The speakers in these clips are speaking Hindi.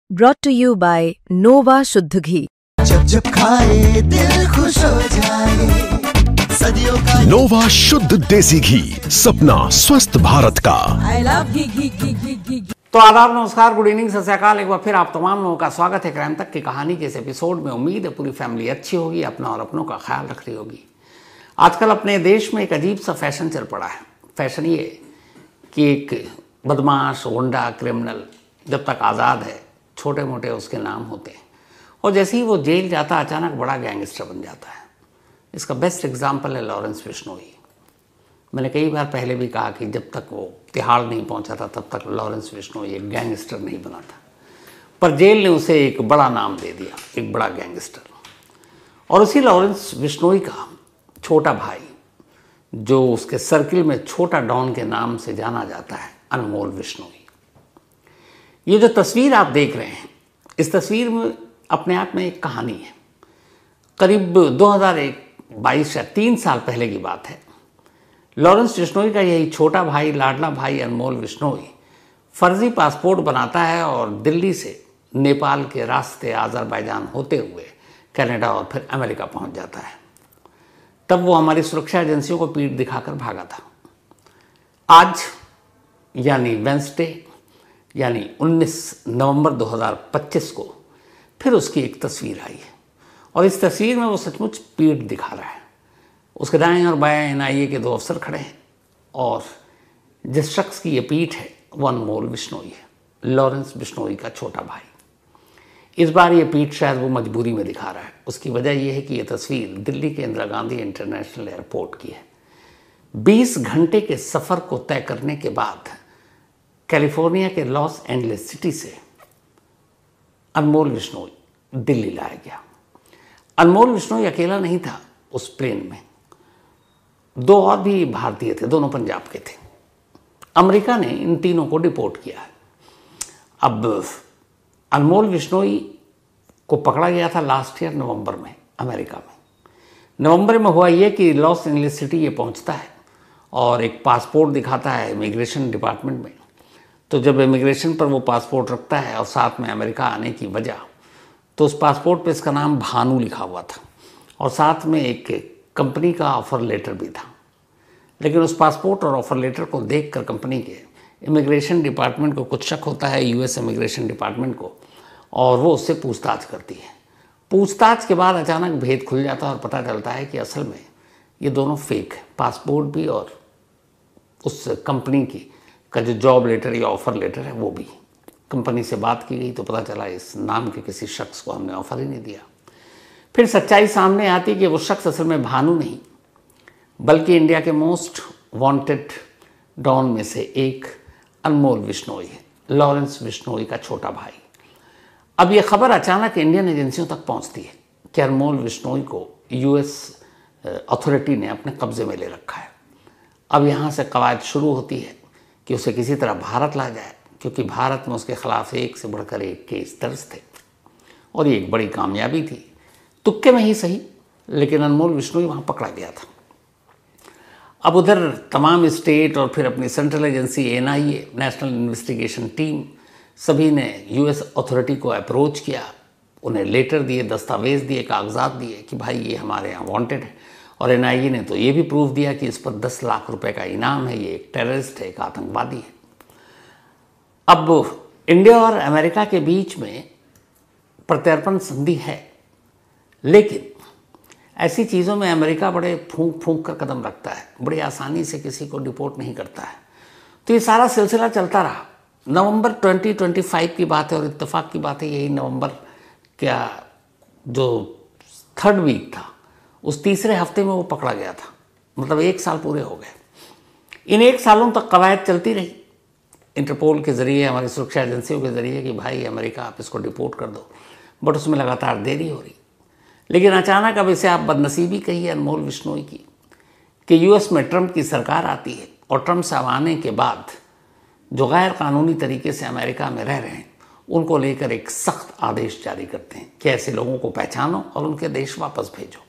brought to you by Nova शुद्ध घी। जब जब खाए दिल खुश हो जाए, सदियों का नोवा शुद्ध देसी घी, सपना स्वस्थ भारत का। I love घी। तो आदाब, नमस्कार, गुड इवनिंग, सत श्री अकाल। एक बार फिर आप तमाम लोगों का स्वागत है क्राइम तक की कहानी के इस एपिसोड में। उम्मीद है पूरी फैमिली अच्छी होगी, अपना और अपनों का ख्याल रख रही होगी। आजकल अपने देश में एक अजीब सा फैशन चल पड़ा है। फैशन ये कि एक बदमाश, गुंडा, क्रिमिनल जब तक आज़ाद है, छोटे मोटे उसके नाम होते हैं, और जैसे ही वो जेल जाता अचानक बड़ा गैंगस्टर बन जाता है। इसका बेस्ट एग्जाम्पल है लॉरेंस बिश्नोई। मैंने कई बार पहले भी कहा कि जब तक वो तिहाड़ नहीं पहुंचा था तब तक लॉरेंस बिश्नोई एक गैंगस्टर नहीं बना था, पर जेल ने उसे एक बड़ा नाम दे दिया, एक बड़ा गैंगस्टर। और उसी लॉरेंस बिश्नोई का छोटा भाई, जो उसके सर्किल में छोटा डॉन के नाम से जाना जाता है, अनमोल बिश्नोई। ये जो तस्वीर आप देख रहे हैं, इस तस्वीर में अपने आप में एक कहानी है। करीब 2022 या 3 साल पहले की बात है। लॉरेंस बिश्नोई का यही छोटा भाई, लाडला भाई अनमोल बिश्नोई फर्जी पासपोर्ट बनाता है और दिल्ली से नेपाल के रास्ते अज़रबैजान होते हुए कनाडा और फिर अमेरिका पहुंच जाता है। तब वो हमारी सुरक्षा एजेंसियों को पीठ दिखाकर भागा था। आज यानी वेंसडे यानी 19 नवंबर 2025 को फिर उसकी एक तस्वीर आई है, और इस तस्वीर में वो सचमुच पीठ दिखा रहा है। उसके दाएं और बाएं एनआईए के 2 अफसर खड़े हैं, और जिस शख्स की ये पीठ है वो अनमोल बिश्नोई है, लॉरेंस बिश्नोई का छोटा भाई। इस बार ये पीठ शायद वो मजबूरी में दिखा रहा है। उसकी वजह यह है कि ये तस्वीर दिल्ली के इंदिरा गांधी इंटरनेशनल एयरपोर्ट की है। 20 घंटे के सफ़र को तय करने के बाद कैलिफोर्निया के लॉस एंजलिस सिटी से अनमोल बिश्नोई दिल्ली लाया गया। अनमोल बिश्नोई अकेला नहीं था उस प्लेन में, 2 और भी भारतीय थे, दोनों पंजाब के थे। अमेरिका ने इन तीनों को डिपोर्ट किया है। अब अनमोल बिश्नोई को पकड़ा गया था लास्ट ईयर नवंबर में अमेरिका में। नवंबर में हुआ ये कि लॉस एंजलिस सिटी ये पहुंचता है और एक पासपोर्ट दिखाता है इमिग्रेशन डिपार्टमेंट में। तो जब इमिग्रेशन पर वो पासपोर्ट रखता है और साथ में अमेरिका आने की वजह, तो उस पासपोर्ट पे इसका नाम भानु लिखा हुआ था और साथ में एक कंपनी का ऑफ़र लेटर भी था। लेकिन उस पासपोर्ट और ऑफ़र लेटर को देखकर कंपनी के इमिग्रेशन डिपार्टमेंट को कुछ शक होता है, यूएस इमिग्रेशन डिपार्टमेंट को, और वो उससे पूछताछ करती है। पूछताछ के बाद अचानक भेद खुल जाता है और पता चलता है कि असल में ये दोनों फेक है, पासपोर्ट भी और उस कंपनी की का जो जॉब लेटर या ऑफ़र लेटर है वो भी। कंपनी से बात की गई तो पता चला इस नाम के किसी शख्स को हमने ऑफ़र ही नहीं दिया। फिर सच्चाई सामने आती कि वो शख्स असल में भानु नहीं, बल्कि इंडिया के मोस्ट वांटेड डॉन में से एक अनमोल बिश्नोई है, लॉरेंस बिश्नोई का छोटा भाई। अब ये खबर अचानक इंडियन एजेंसियों तक पहुंचती है कि अनमोल बिश्नोई को यूएस अथॉरिटी ने अपने कब्जे में ले रखा है। अब यहाँ से कवायद शुरू होती है कि उसे किसी तरह भारत ला जाए, क्योंकि भारत में उसके खिलाफ एक से बढ़कर एक केस दर्ज थे, और ये एक बड़ी कामयाबी थी। तुक्के में ही सही, लेकिन अनमोल बिश्नोई वहाँ पकड़ा गया था। अब उधर तमाम स्टेट और फिर अपनी central agency NIA, national investigation team, सभी ने यूएस अथॉरिटी को अप्रोच किया, उन्हें लेटर दिए, दस्तावेज़ दिए, कागजात दिए कि भाई ये हमारे यहाँ वांटेड है। और एनआईए ने तो ये भी प्रूफ दिया कि इस पर 10 लाख रुपए का इनाम है, ये एक टेररिस्ट है, एक आतंकवादी है। अब इंडिया और अमेरिका के बीच में प्रत्यर्पण संधि है, लेकिन ऐसी चीज़ों में अमेरिका बड़े फूंक फूंक कर कदम रखता है, बड़ी आसानी से किसी को डिपोर्ट नहीं करता है। तो ये सारा सिलसिला चलता रहा। नवंबर 2025 की बात है, और इत्तेफाक की बात है यही नवंबर क्या जो 3rd वीक था, उस तीसरे हफ्ते में वो पकड़ा गया था। मतलब 1 साल पूरे हो गए। इन 1 सालों तक कवायद चलती रही इंटरपोल के ज़रिए, हमारी सुरक्षा एजेंसियों के ज़रिए कि भाई अमेरिका आप इसको डिपोर्ट कर दो, बट उसमें लगातार देरी हो रही। लेकिन अचानक अब इसे आप बदनसीबी कहिए अनमोल बिश्नोई की कि यूएस में ट्रंप की सरकार आती है, और ट्रंप साहब आने के बाद जो गैर कानूनी तरीके से अमेरिका में रह रहे हैं उनको लेकर एक सख्त आदेश जारी करते हैं कि ऐसे लोगों को पहचानो और उनके देश वापस भेजो।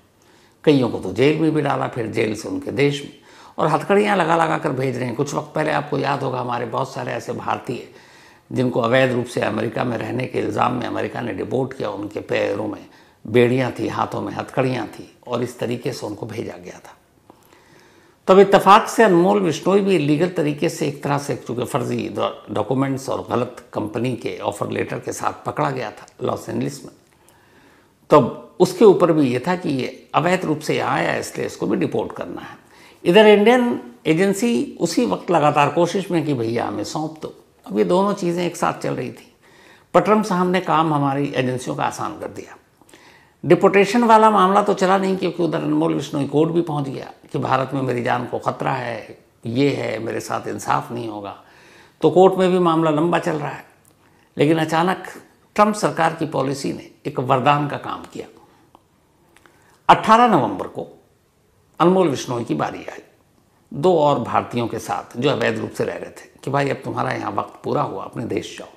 कईयों को तो जेल में भी डाला, फिर जेल से उनके देश में, और हथकड़ियाँ लगा लगा कर भेज रहे हैं। कुछ वक्त पहले आपको याद होगा हमारे बहुत सारे ऐसे भारतीय जिनको अवैध रूप से अमेरिका में रहने के इल्ज़ाम में अमेरिका ने डिपोर्ट किया। उनके पैरों में बेड़ियाँ थी, हाथों में हथकड़ियाँ थी और इस तरीके से उनको भेजा गया था। तब इत्तेफाक से अनमोल बिश्नोई भी इलीगल तरीके से एक तरह से, चूँकि फर्जी डॉक्यूमेंट्स और गलत कंपनी के ऑफर लेटर के साथ पकड़ा गया था लॉस एंजलिस में, तब उसके ऊपर भी ये था कि ये अवैध रूप से यहाँ आया, इसलिए इसको भी डिपोर्ट करना है। इधर इंडियन एजेंसी उसी वक्त लगातार कोशिश में कि भैया हमें सौंप दो। अब ये दोनों चीज़ें एक साथ चल रही थी। पर ट्रम्प साहब ने काम हमारी एजेंसियों का आसान कर दिया। डिपोर्टेशन वाला मामला तो चला नहीं, क्योंकि उधर अनमोल बिश्नोई कोर्ट भी पहुंच गया कि भारत में मेरी जान को खतरा है, ये है, मेरे साथ इंसाफ नहीं होगा। तो कोर्ट में भी मामला लंबा चल रहा है। लेकिन अचानक ट्रम्प सरकार की पॉलिसी ने एक वरदान का काम किया। 18 नवंबर को अनमोल बिश्नोई की बारी आई, 2 और भारतीयों के साथ जो अवैध रूप से रह रहे थे, कि भाई अब तुम्हारा यहाँ वक्त पूरा हुआ, अपने देश जाओ।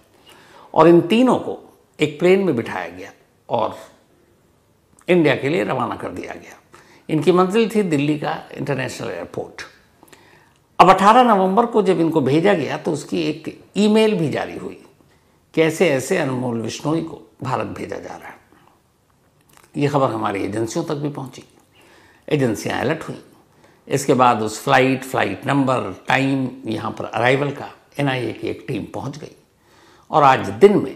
और इन तीनों को एक प्लेन में बिठाया गया और इंडिया के लिए रवाना कर दिया गया। इनकी मंजिल थी दिल्ली का इंटरनेशनल एयरपोर्ट। अब 18 नवंबर को जब इनको भेजा गया तो उसकी एक ईमेल भी जारी हुई कि ऐसे ऐसे अनमोल बिश्नोई को भारत भेजा जा रहा है। ये खबर हमारी एजेंसियों तक भी पहुंची, एजेंसियां अलर्ट हुई। इसके बाद उस फ्लाइट नंबर, टाइम, यहाँ पर अराइवल का NIA की एक टीम पहुंच गई। और आज दिन में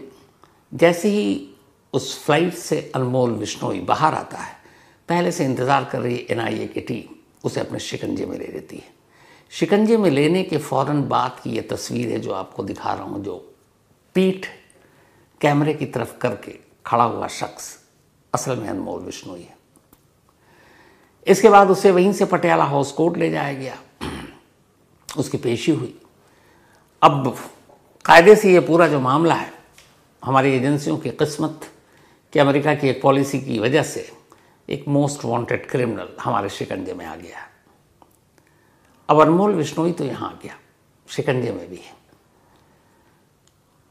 जैसे ही उस फ्लाइट से अनमोल बिश्नोई बाहर आता है, पहले से इंतज़ार कर रही NIA की टीम उसे अपने शिकंजे में ले लेती है। शिकंजे में लेने के फ़ौरन बाद की ये तस्वीर है जो आपको दिखा रहा हूँ, जो पीठ कैमरे की तरफ करके खड़ा हुआ शख्स असल में अनमोल बिश्नोई है। इसके बाद उसे वहीं से पटियाला हाउस कोर्ट ले जाया गया, उसकी पेशी हुई। अब कायदे से ये पूरा जो मामला है, हमारी एजेंसियों की किस्मत कि अमेरिका की एक पॉलिसी की वजह से एक मोस्ट वांटेड क्रिमिनल हमारे शिकंजे में आ गया। अब अनमोल बिश्नोई तो यहाँ आ गया, शिकंजे में भी है।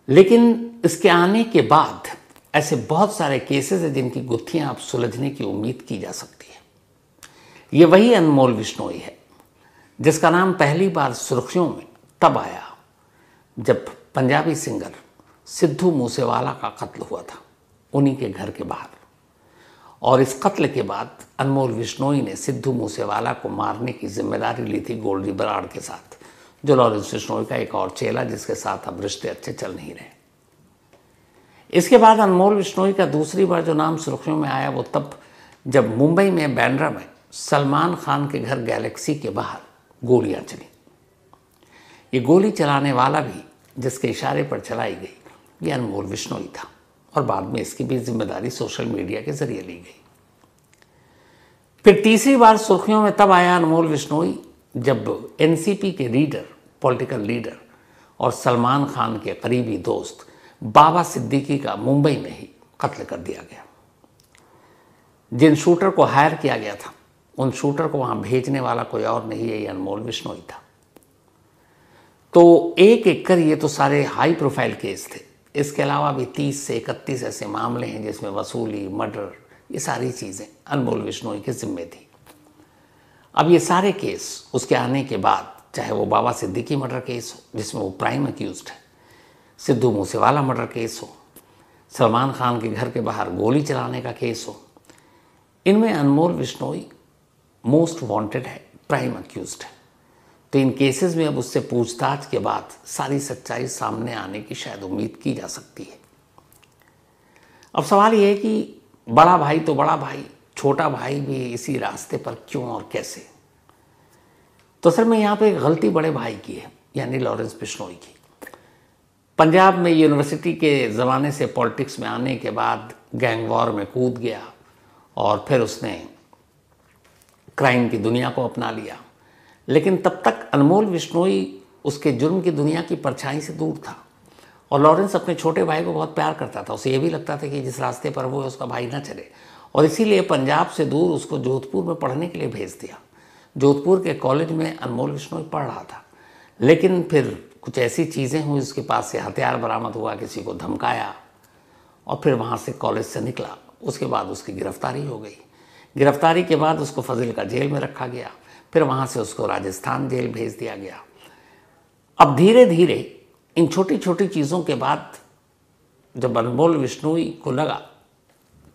लेकिन इसके आने के बाद ऐसे बहुत सारे केसेस हैं जिनकी गुत्थियां अब सुलझने की उम्मीद की जा सकती है। ये वही अनमोल बिश्नोई है जिसका नाम पहली बार सुर्खियों में तब आया जब पंजाबी सिंगर सिद्धू मूसेवाला का कत्ल हुआ था उन्हीं के घर के बाहर। और इस कत्ल के बाद अनमोल बिश्नोई ने सिद्धू मूसेवाला को मारने की जिम्मेदारी ली थी गोल्डी बराड़ के साथ, जो लॉरेंस बिश्नोई का एक और चेला, जिसके साथ अब रिश्ते अच्छे चल नहीं रहे। इसके बाद अनमोल बिश्नोई का दूसरी बार जो नाम सुर्खियों में आया वो तब जब मुंबई में बांद्रा में सलमान खान के घर गैलेक्सी के बाहर गोलियां चली। ये गोली चलाने वाला भी जिसके इशारे पर चलाई गई, ये अनमोल बिश्नोई था। और बाद में इसकी भी जिम्मेदारी सोशल मीडिया के जरिए ली गई। फिर तीसरी बार सुर्खियों में तब आया अनमोल बिश्नोई जब NCP के लीडर, पॉलिटिकल लीडर और सलमान खान के करीबी दोस्त बाबा सिद्दीकी का मुंबई में ही कत्ल कर दिया गया। जिन शूटर को हायर किया गया था, उन शूटर को वहां भेजने वाला कोई और नहीं है, ये अनमोल बिश्नोई था। तो एक एक कर ये तो सारे हाई प्रोफाइल केस थे। इसके अलावा भी 30 से 31 ऐसे मामले हैं जिसमें वसूली, मर्डर, ये सारी चीज़ें अनमोल बिश्नोई के जिम्मे थी। अब ये सारे केस उसके आने के बाद, चाहे वो बाबा सिद्दीकी मर्डर केस हो जिसमें वो प्राइम अक्यूज्ड है, सिद्धू मूसेवाला मर्डर केस हो, सलमान खान के घर के बाहर गोली चलाने का केस हो, इनमें अनमोल बिश्नोई मोस्ट वांटेड है, प्राइम अक्यूज्ड है। तो इन केसेस में अब उससे पूछताछ के बाद सारी सच्चाई सामने आने की शायद उम्मीद की जा सकती है। अब सवाल ये है कि बड़ा भाई तो बड़ा भाई, छोटा भाई भी इसी रास्ते पर क्यों और कैसे? तो सर मैं यहाँ पे एक गलती बड़े भाई की है, यानी लॉरेंस बिश्नोई की। पंजाब में यूनिवर्सिटी के ज़माने से पॉलिटिक्स में आने के बाद गैंग वॉर में कूद गया और फिर उसने क्राइम की दुनिया को अपना लिया। लेकिन तब तक अनमोल बिश्नोई उसके जुर्म की दुनिया की परछाई से दूर था। और लॉरेंस अपने छोटे भाई को बहुत प्यार करता था। उसे ये भी लगता था कि जिस रास्ते पर वो है उसका भाई ना चले, और इसीलिए पंजाब से दूर उसको जोधपुर में पढ़ने के लिए भेज दिया। जोधपुर के कॉलेज में अनमोल बिश्नोई पढ़ रहा था, लेकिन फिर कुछ ऐसी चीज़ें हुई, उसके पास से हथियार बरामद हुआ, किसी को धमकाया और फिर वहाँ से कॉलेज से निकला। उसके बाद उसकी गिरफ्तारी हो गई। गिरफ्तारी के बाद उसको फाजिल्का जेल में रखा गया, फिर वहाँ से उसको राजस्थान जेल भेज दिया गया। अब धीरे धीरे इन छोटी छोटी चीज़ों के बाद जब अनमोल विश्नोई को लगा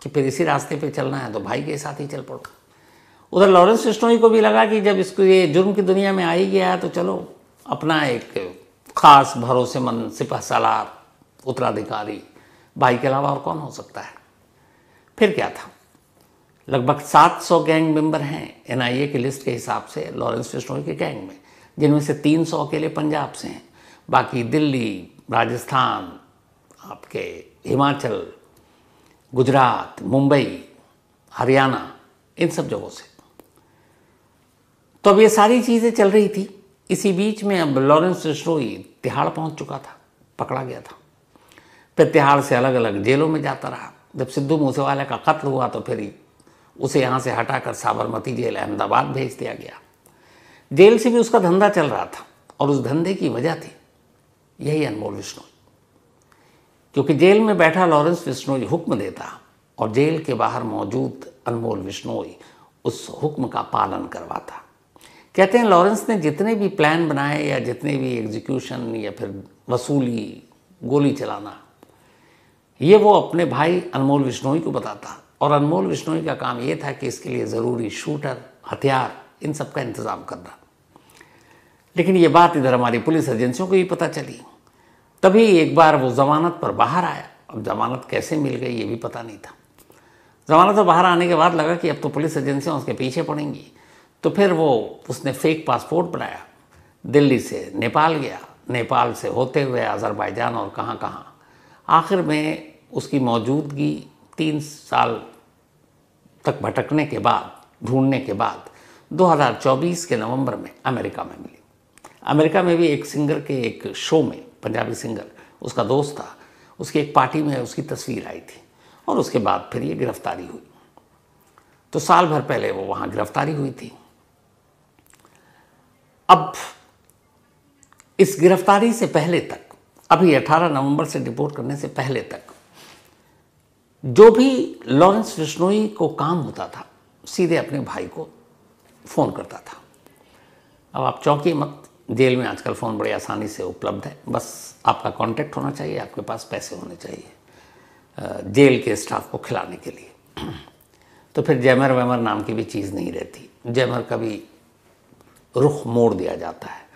कि फिर इसी रास्ते पे चलना है तो भाई के साथ ही चल पड़ो। उधर लॉरेंस विश्नोई को भी लगा कि जब इसको ये जुर्म की दुनिया में आ ही गया है तो चलो अपना एक खास भरोसेमंद सिपहसालार उत्तराधिकारी भाई के अलावा और कौन हो सकता है। फिर क्या था, लगभग 700 गैंग मेंबर हैं एनआईए की लिस्ट के हिसाब से लॉरेंस विश्नोई के गैंग में, जिनमें से 300 अकेले पंजाब से हैं, बाकी दिल्ली, राजस्थान, आपके हिमाचल, गुजरात, मुंबई, हरियाणा, इन सब जगहों से। तो अब ये सारी चीज़ें चल रही थी। इसी बीच में अब लॉरेंस विश्नोई तिहाड़ पहुंच चुका था, पकड़ा गया था। फिर तिहाड़ से अलग अलग जेलों में जाता रहा। जब सिद्धू मूसेवाला का कत्ल हुआ तो फिर उसे यहाँ से हटाकर साबरमती जेल अहमदाबाद भेज दिया गया। जेल से भी उसका धंधा चल रहा था और उस धंधे की वजह थी यही अनमोल विश्नोई, क्योंकि जेल में बैठा लॉरेंस विश्नोई हुक्म देता और जेल के बाहर मौजूद अनमोल विश्नोई उस हुक्म का पालन करवाता। कहते हैं लॉरेंस ने जितने भी प्लान बनाए या जितने भी एग्जीक्यूशन या फिर वसूली, गोली चलाना, ये वो अपने भाई अनमोल विश्नोई को बताता और अनमोल विश्नोई का काम ये था कि इसके लिए ज़रूरी शूटर, हथियार, इन सब का इंतज़ाम करना। लेकिन ये बात इधर हमारी पुलिस एजेंसियों को भी पता चली। तभी एक बार वो ज़मानत पर बाहर आया। अब ज़मानत कैसे मिल गई ये भी पता नहीं था। ज़मानत पर बाहर आने के बाद लगा कि अब तो पुलिस एजेंसियाँ उसके पीछे पड़ेंगी, तो फिर उसने फेक पासपोर्ट बनाया, दिल्ली से नेपाल गया, नेपाल से होते हुए अज़रबैजान और कहाँ कहाँ। आखिर में उसकी मौजूदगी 3 साल तक भटकने के बाद, ढूंढने के बाद 2024 के नवंबर में अमेरिका में मिली। अमेरिका में भी एक सिंगर के एक शो में, पंजाबी सिंगर, उसका दोस्त था, उसकी एक पार्टी में उसकी तस्वीर आई थी और उसके बाद फिर ये गिरफ्तारी हुई। तो साल भर पहले वो वहाँ गिरफ्तारी हुई थी। अब इस गिरफ्तारी से पहले तक, अभी 18 नवंबर से डिपोर्ट करने से पहले तक, जो भी लॉरेंस विश्नोई को काम होता था सीधे अपने भाई को फ़ोन करता था। अब आप चौंकिए मत, जेल में आजकल फ़ोन बड़ी आसानी से उपलब्ध है, बस आपका कांटेक्ट होना चाहिए, आपके पास पैसे होने चाहिए जेल के स्टाफ को खिलाने के लिए। तो फिर जैमर वैमर नाम की भी चीज़ नहीं रहती। जैमर का भी रुख मोड़ दिया जाता है।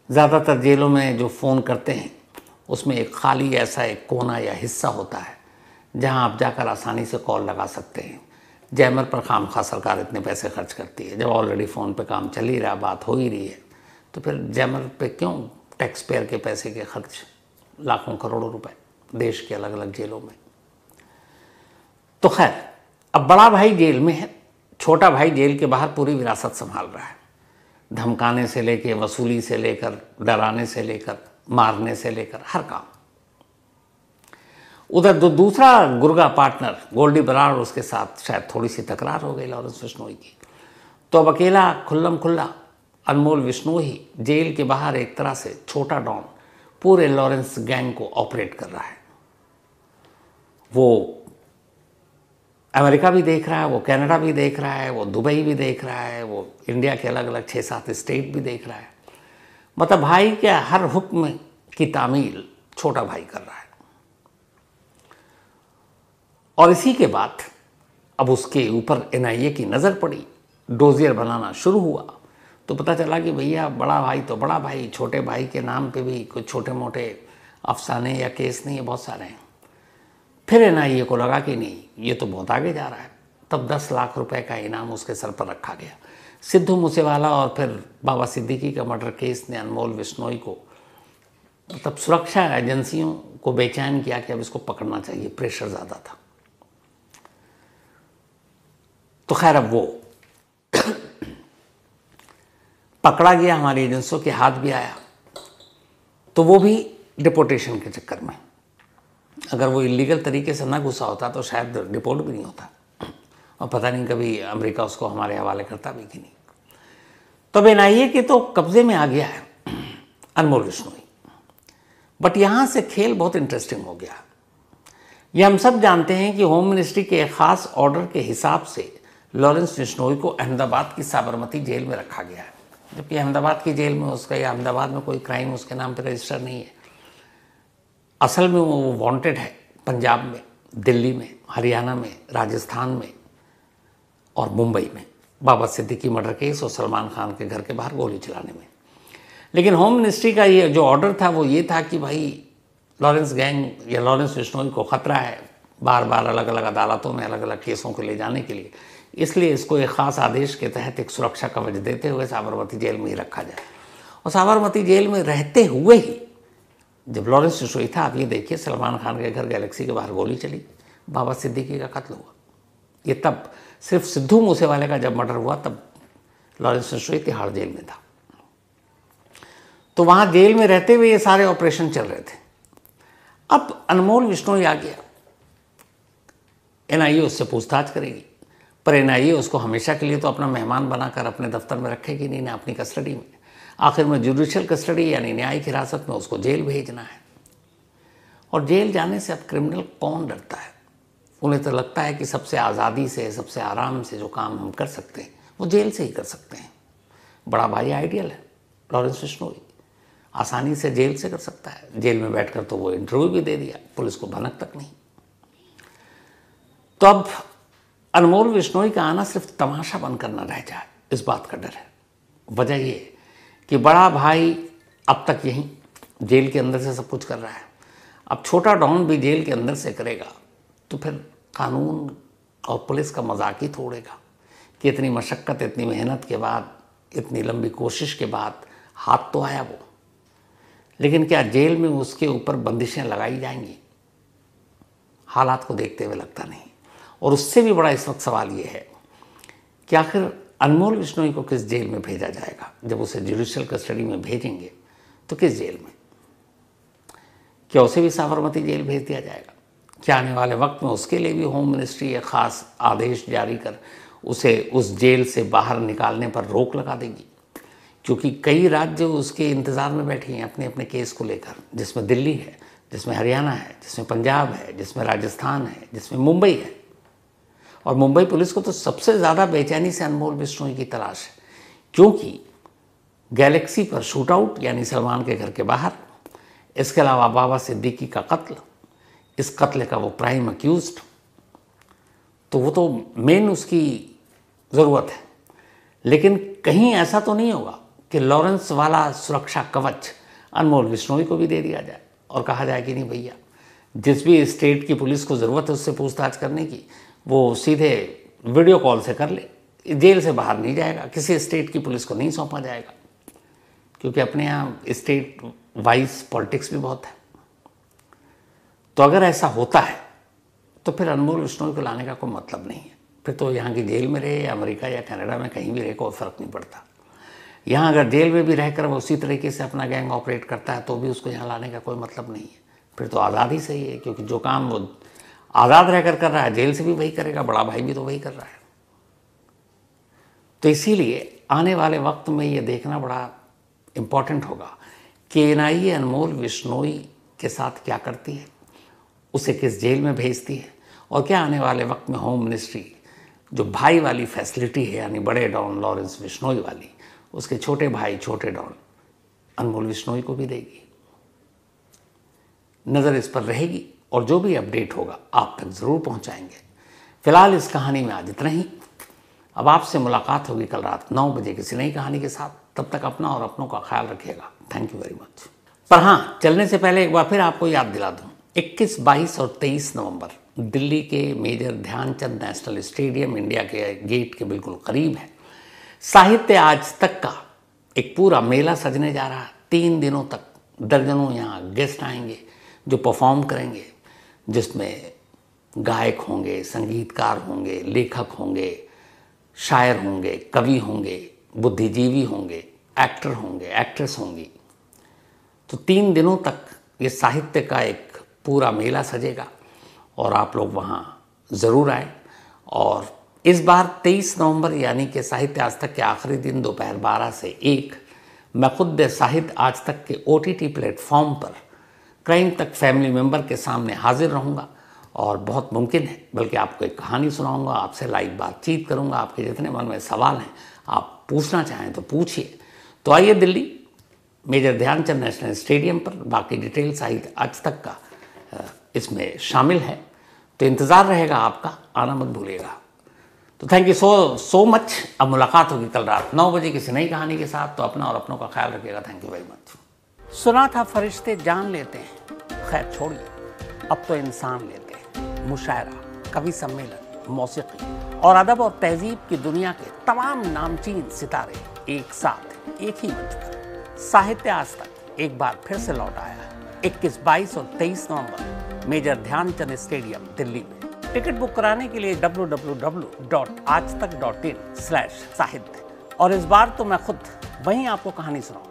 ज़्यादातर जेलों में जो फ़ोन करते हैं उसमें एक खाली ऐसा एक कोना या हिस्सा होता है जहां आप जाकर आसानी से कॉल लगा सकते हैं। जैमर पर खामखा सरकार इतने पैसे खर्च करती है, जब ऑलरेडी फ़ोन पे काम चल ही रहा, बात हो ही रही है, तो फिर जैमर पे क्यों टैक्स पेयर के पैसे के खर्च, लाखों करोड़ों रुपए देश के अलग अलग जेलों में। तो खैर, अब बड़ा भाई जेल में है, छोटा भाई जेल के बाहर पूरी विरासत संभाल रहा है। धमकाने से लेकर, वसूली से लेकर, डराने से लेकर, मारने से लेकर, हर काम। उधर दूसरा गुर्गा पार्टनर गोल्डी बराड़, उसके साथ शायद थोड़ी सी तकरार हो गई लॉरेंस विश्नोई की, तो अब अकेला खुल्लम खुल्ला अनमोल विश्नोई जेल के बाहर एक तरह से छोटा डॉन पूरे लॉरेंस गैंग को ऑपरेट कर रहा है। वो अमेरिका भी देख रहा है, वो कनाडा भी देख रहा है, वो दुबई भी देख रहा है, वो इंडिया के अलग अलग 6-7 स्टेट भी देख रहा है। मतलब भाई के हर हुक्म की तामील छोटा भाई कर रहा है। और इसी के बाद अब उसके ऊपर एनआईए की नज़र पड़ी, डोजियर बनाना शुरू हुआ, तो पता चला कि भैया बड़ा भाई तो बड़ा भाई, छोटे भाई के नाम पे भी कुछ छोटे मोटे अफसाने या केस नहीं है, बहुत सारे हैं। फिर एनआईए को लगा कि नहीं, ये तो बहुत आगे जा रहा है। तब 10 लाख रुपए का इनाम उसके सर पर रखा गया। सिद्धू मूसेवाला और फिर बाबा सिद्दीकी का मर्डर केस ने अनमोल विश्नोई को, मतलब सुरक्षा एजेंसियों को बेचैन किया कि अब इसको पकड़ना चाहिए, प्रेशर ज़्यादा था। तो खैर अब वो पकड़ा गया, हमारी एजेंसियों के हाथ भी आया, तो वो भी डिपोर्टेशन के चक्कर में। अगर वो इलीगल तरीके से ना घुसा होता तो शायद डिपोर्ट भी नहीं होता, और पता नहीं कभी अमेरिका उसको हमारे हवाले करता भी कि नहीं। तो अब एनआईए के तो कब्जे में आ गया है अनमोल विश्नोई। बट यहाँ से खेल बहुत इंटरेस्टिंग हो गया। ये हम सब जानते हैं कि होम मिनिस्ट्री के एक ख़ास ऑर्डर के हिसाब से लॉरेंस विश्नोई को अहमदाबाद की साबरमती जेल में रखा गया है, जबकि अहमदाबाद की जेल में उसका या अहमदाबाद में कोई क्राइम उसके नाम पर रजिस्टर नहीं है। असल में वो वांटेड है पंजाब में, दिल्ली में, हरियाणा में, राजस्थान में और मुंबई में, बाबा सिद्दीकी मर्डर केस और सलमान खान के घर के बाहर गोली चलाने में। लेकिन होम मिनिस्ट्री का ये जो ऑर्डर था वो ये था कि भाई लॉरेंस गैंग या लॉरेंस बिश्नोई को खतरा है बार बार अलग अलग अदालतों में अलग अलग केसों को ले जाने के लिए, इसलिए इसको एक ख़ास आदेश के तहत एक सुरक्षा कवच देते हुए साबरमती जेल में ही रखा जाए। और साबरमती जेल में रहते हुए ही जब लॉरेंस बिश्नोई था, आप ये देखिए, सलमान खान के घर गैलेक्सी के बाहर गोली चली, बाबा सिद्दीकी का कत्ल हुआ। ये तब सिर्फ सिद्धू मूसेवाले का जब मर्डर हुआ तब लॉरेंस बिश्नोई तिहाड़ जेल में था। तो वहाँ जेल में रहते हुए ये सारे ऑपरेशन चल रहे थे। अब अनमोल बिश्नोई आ गया, एनआईए उससे पूछताछ करेगी, पर एनआईए उसको हमेशा के लिए तो अपना मेहमान बनाकर अपने दफ्तर में रखेगी नहीं, ना अपनी कस्टडी में। आखिर में जुडिशियल कस्टडी यानी न्यायिक हिरासत में उसको जेल भेजना है। और जेल जाने से अब क्रिमिनल कौन डरता है? उन्हें तो लगता है कि सबसे आज़ादी से, सबसे आराम से जो काम हम कर सकते हैं वो जेल से ही कर सकते हैं। बड़ा भाई आइडियल है लॉरेंस बिश्नोई, आसानी से जेल से कर सकता है। जेल में बैठकर तो वो इंटरव्यू भी दे दिया, पुलिस को भनक तक नहीं। तो अब अनमोल बिश्नोई का आना सिर्फ तमाशा बनकर न रह जाए, इस बात का डर है। वजह ये कि बड़ा भाई अब तक यहीं जेल के अंदर से सब कुछ कर रहा है, अब छोटा डॉन भी जेल के अंदर से करेगा तो फिर कानून और पुलिस का मजाक ही तोड़ेगा कि इतनी मशक्क़त, इतनी मेहनत के बाद, इतनी लंबी कोशिश के बाद हाथ तो आया वो, लेकिन क्या जेल में उसके ऊपर बंदिशें लगाई जाएंगी? हालात को देखते हुए लगता नहीं। और उससे भी बड़ा इस वक्त सवाल ये है कि आखिर अनमोल बिश्नोई को किस जेल में भेजा जाएगा? जब उसे जुडिशियल कस्टडी में भेजेंगे तो किस जेल में? क्या उसे भी साबरमती जेल भेज दिया जाएगा? क्या आने वाले वक्त में उसके लिए भी होम मिनिस्ट्री एक ख़ास आदेश जारी कर उसे उस जेल से बाहर निकालने पर रोक लगा देगी? क्योंकि कई राज्य उसके इंतज़ार में बैठे हैं अपने अपने केस को लेकर, जिसमें दिल्ली है, जिसमें हरियाणा है, जिसमें पंजाब है, जिसमें राजस्थान है, जिसमें मुंबई है। और मुंबई पुलिस को तो सबसे ज़्यादा बेचैनी से अनमोल बिश्नोई की तलाश है, क्योंकि गैलेक्सी पर शूटआउट यानी सलमान के घर के बाहर, इसके अलावा बाबा सिद्दीकी का कत्ल, इस कत्ल का वो प्राइम अक्यूज्ड, तो वो तो मेन उसकी ज़रूरत है। लेकिन कहीं ऐसा तो नहीं होगा कि लॉरेंस वाला सुरक्षा कवच अनमोल बिश्नोई को भी दे दिया जाए और कहा जाए कि नहीं भैया, जिस भी स्टेट की पुलिस को ज़रूरत है उससे पूछताछ करने की, वो सीधे वीडियो कॉल से कर ले, जेल से बाहर नहीं जाएगा, किसी स्टेट की पुलिस को नहीं सौंपा जाएगा, क्योंकि अपने यहाँ स्टेट वाइज पॉलिटिक्स भी बहुत है। तो अगर ऐसा होता है तो फिर अनमोल बिश्नोई को लाने का कोई मतलब नहीं है। फिर तो यहाँ की जेल में रहे या अमेरिका या कनाडा में कहीं भी रहे, कोई फ़र्क नहीं पड़ता। यहाँ अगर जेल में भी रहकर वो उसी तरीके से अपना गैंग ऑपरेट करता है तो भी उसको यहाँ लाने का कोई मतलब नहीं है। फिर तो आज़ादी सही है, क्योंकि जो काम वो आज़ाद रहकर कर रहा है जेल से भी वही करेगा, बड़ा भाई भी तो वही कर रहा है। तो इसीलिए आने वाले वक्त में ये देखना बड़ा इम्पॉर्टेंट होगा कि एनआईए अनमोल बिश्नोई के साथ क्या करती है, उसे किस जेल में भेजती है, और क्या आने वाले वक्त में होम मिनिस्ट्री जो भाई वाली फैसिलिटी है यानी बड़े डॉन लॉरेंस बिश्नोई वाली, उसके छोटे भाई छोटे डॉन अनमोल बिश्नोई को भी देगी। नज़र इस पर रहेगी और जो भी अपडेट होगा आप तक ज़रूर पहुंचाएंगे। फिलहाल इस कहानी में आज इतना ही। अब आपसे मुलाकात होगी कल रात 9 बजे किसी नई कहानी के साथ। तब तक अपना और अपनों का ख्याल रखिएगा। Thank you very much. पर हाँ, चलने से पहले एक बार फिर आपको याद दिला दूँ, 21, 22 और 23 नवंबर दिल्ली के major Dhyan Chand national stadium, India के गेट के बिल्कुल करीब है, साहित्य आज तक का एक पूरा मेला सजने जा रहा है। 3 दिनों तक दर्जनों यहाँ गेस्ट आएंगे जो परफॉर्म करेंगे, जिसमें गायक होंगे, संगीतकार होंगे, लेखक होंगे, शायर होंगे, कवि होंगे, बुद्धिजीवी होंगे, एक्टर होंगे, एक्ट्रेस होंगी। तो 3 दिनों तक ये साहित्य का एक पूरा मेला सजेगा और आप लोग वहाँ ज़रूर आए। और इस बार 23 नवंबर यानी कि साहित्य आज तक के आखिरी दिन दोपहर 12 से 1 मैं खुद साहित्य आज तक के OTT प्लेटफॉर्म पर क्राइम तक फैमिली मेंबर के सामने हाजिर रहूँगा और बहुत मुमकिन है बल्कि आपको एक कहानी सुनाऊंगा, आपसे लाइव बातचीत करूंगा। आपके जितने मन में सवाल हैं आप पूछना चाहें तो पूछिए। तो आइए Delhi major Dhyan Chand national stadium पर। बाकी डिटेल साहित्य आज तक का इसमें शामिल है, तो इंतज़ार रहेगा आपका, आना मत भूलिएगा। तो थैंक यू सो मच। अब मुलाकात होगी कल रात 9 बजे किसी नई कहानी के साथ। तो अपना और अपनों का ख्याल रखिएगा। Thank you very much. सुना था फरिश्ते जान लेते हैं, खैर छोड़िए, अब तो इंसान लेते हैं। मुशायरा, कवि सम्मेलन, मौसीकी और अदब और तहजीब की दुनिया के तमाम नामचीन सितारे एक साथ एक ही मंच पर। साहित्य आज तक एक बार फिर से लौट आया 21, 22 और 23 नवंबर मेजर ध्यानचंद स्टेडियम दिल्ली में। टिकट बुक कराने के लिए www.aajtak.in/साहित्य। और इस बार तो मैं खुद वहीं आपको कहानी सुनाऊंगा।